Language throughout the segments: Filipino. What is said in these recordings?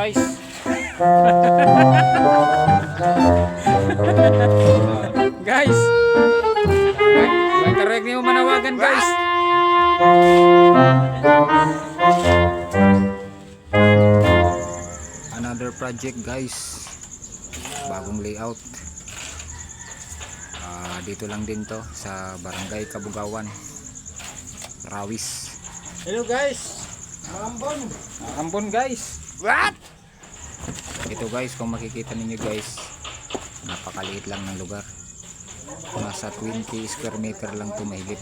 guys. Guys. May karek niyo manawagan guys. Another project guys. Bagong layout. Dito lang din to sa Barangay Kabugawan, Rawis. Hello guys. Ambon guys. What? Ito guys, kung makikita ninyo guys, napakaliit lang ng lugar. Nasa 20 square meter lang to mahigit.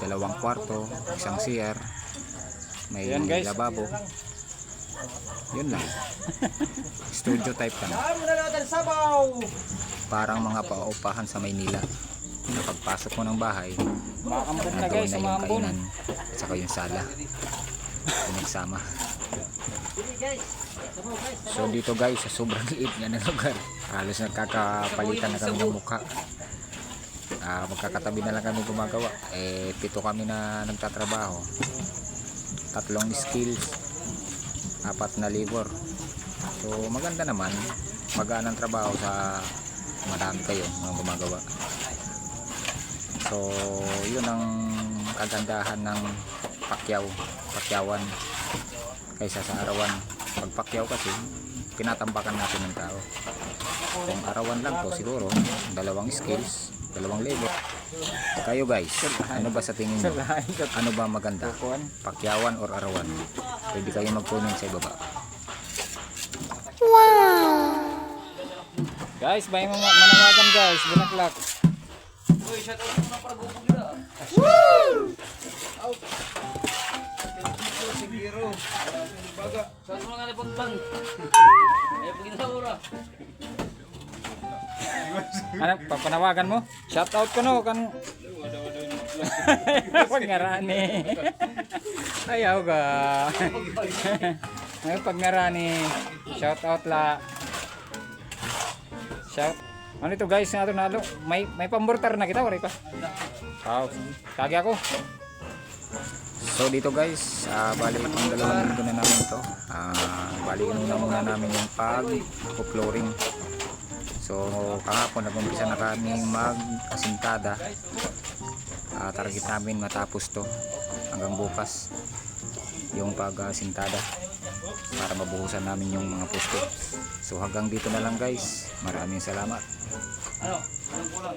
2 kwarto, isang CR, may Yan, guys. lababo. Yun lang. Studio type lang. Parang mga paupahan sa Maynila. Pagpasok mo ng bahay, Maambon na nandoon guys, na yung maambon. kainan at saka yung sala. Pinagsama. So dito guys, sa sobrang liit nga ng lugar, halos nagkakapalitan na kami ng mukha. Magkakatabi na lang kami gumagawa. 7 kami na nagtatrabaho. 3 skills, 4 na labor. So maganda naman, magaan ang trabaho sa marami kayo mga gumagawa. So yun ang kagandahan ng pakyawan kaysa sa arawan. Pag pakyaw kasi tinatambakan natin ng tao. Kung arawan lang to siguro 2 skills, 2 labor. Kayo guys, ano ba sa tingin nyo? Ano ba maganda? Pakyawan or arawan? Pwede kayo mag-comment sa ibaba. Guys, may mga manawagan guys, bulaklak. Uy, shout out mo na para gubog nila. Out. Sigiro. Baga. Shout mo nga na pagbang. Ay, pag inaura. Ano, papanawagan mo? Shout out ko no kan. Pag ngarani. Ayaw ka. Ay pag ngarani. Shout out la. Shout. Ano ito guys, nato nalo. May pambortar na kita, wala pa. Tagi ako. So dito guys, bali pang 2 linggo na namin to. Bali na muna namin yung pag-flooring. So kahapon nag-umpisa na kaming mag-asintada. Target namin matapos to hanggang bukas yung pag-asintada para mabuhusan namin yung mga poste. So hanggang dito na lang guys. Maraming salamat. Ano? Anong kulang?